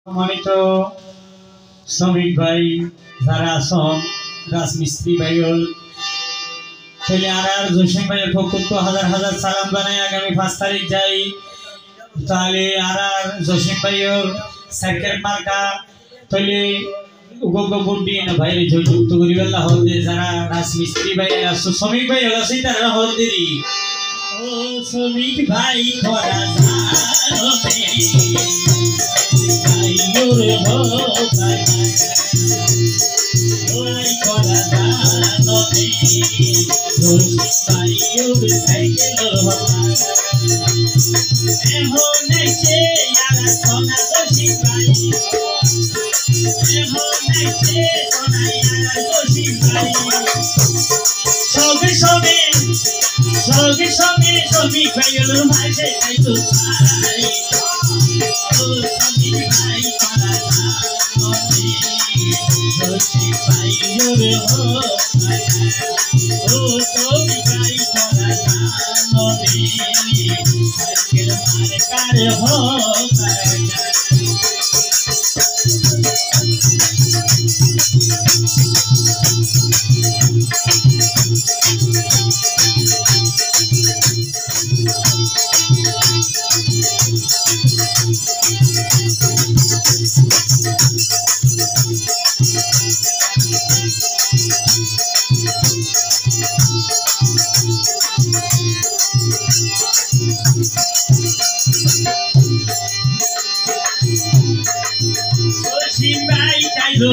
সম্মানিত শ্রমিক ভাই যারা আছেন রাজমিস্ত্রি ভাই তাহলে আর জসিম ভাইয়ের পক্ষ তো হাজার হাজার সালাম জানাই আগামী 5 তারিখ যাই তাহলে আর জসিম ভাইয়ের সাইকেল মার্কা তাহলে উগো বুদ্ধি না ভাইরে যুক্ত করি বেলা হতে যারা রাজমিস্ত্রি ভাই আছে শ্রমিক ভাই আছে তারা হতে দি ও শ্রমিক ভাই করা জানোতে আইরে হো ভাই ওই করা জানোতে জসিম ভাইয়ের সাইকেল হতা এখন এসে আর সোনা জসিম ভাই সবে শ্রমিক ভাইয়ের মাঝে খাইতো চাই ও শ্রমিক ভাই করা জানোতে জসিম ভাইয়ের হো ও শ্রমিক ভাই করা জানোতে সাইকেল মার্কার হো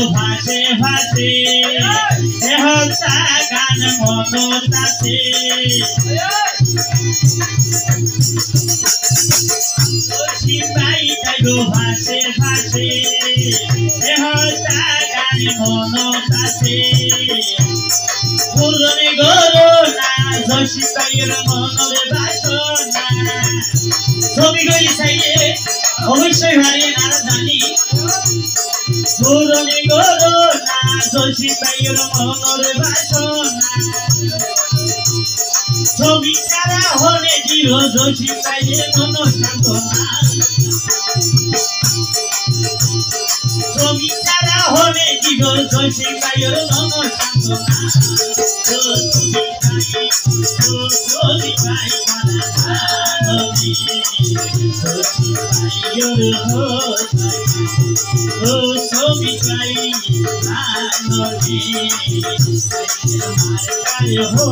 ভাসে ভাসে হতা গান মনতাছে জসিম ভাই তাইলো ভাসে ভাসে হতা গান মনতাছে ফুলনে গরো না জসিম ভাইয়ের মনের বাসনা ছবি গলি চাইলে অবশ্যই হারিয়ে না জানি পুরনি গরো না জসিম ভাইয়ের মনের বাসনা ছবি সারা হলে দিল জসিম ভাইয়ের মন সান্ত্বনা ছবি সারা হলে দিল জসিম ভাইয়ের মন সান্ত্বনা ছবি ভাই মানা জানবি জসিম ভাইয়ের ও শ্রমিক ভাই জানোতে সাইকেল মার্কার হো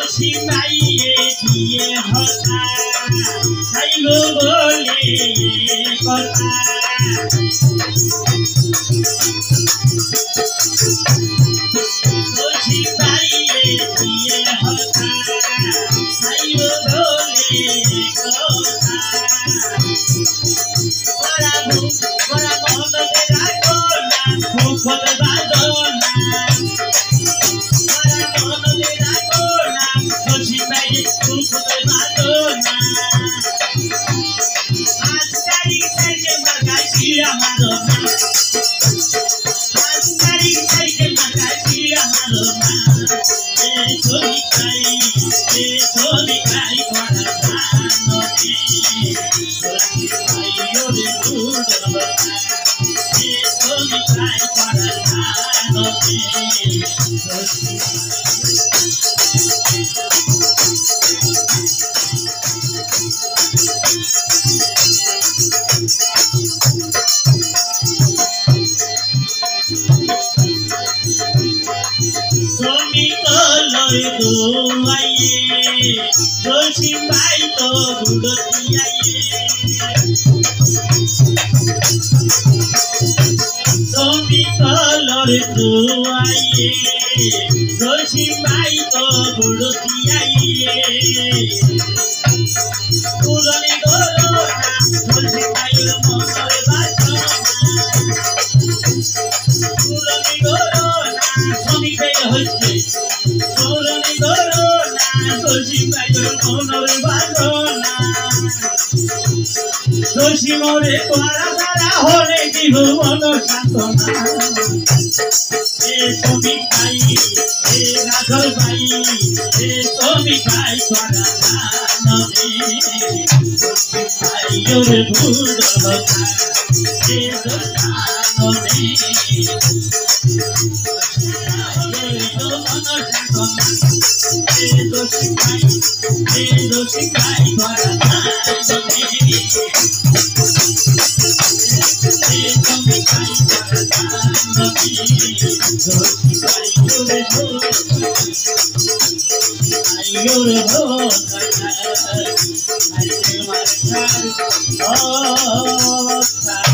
জসিম ভাইয়ে দিয়ে হতা চাইলো বলে কথা জসিম ভাইয়ে দিয়ে হতা চাইলো বলে কথা ওরা মনে রাখো না খুব বাজনা জসিম ভাই তো বুড়িয়াইয়ে শ্রমিকলর দুয়াইয়ে জসিম ভাই তো বুড়িয়াইয়ে পুরনি গরো না জসিম ভাইয়ের মনের বাসনা পুরনি হচ্ছে চরণে ধরো না দোষী ভাইয়ের মনের বাসনা দোষী মরে তোরা তারা হলে দিব মন সান্ত্বনা এ শ্রমিক ভাই এ রাজল ভাই এ শ্রমিক ভাই তোরা জানবে ভাইয়ের ভুল কথা এ জানবে Oh,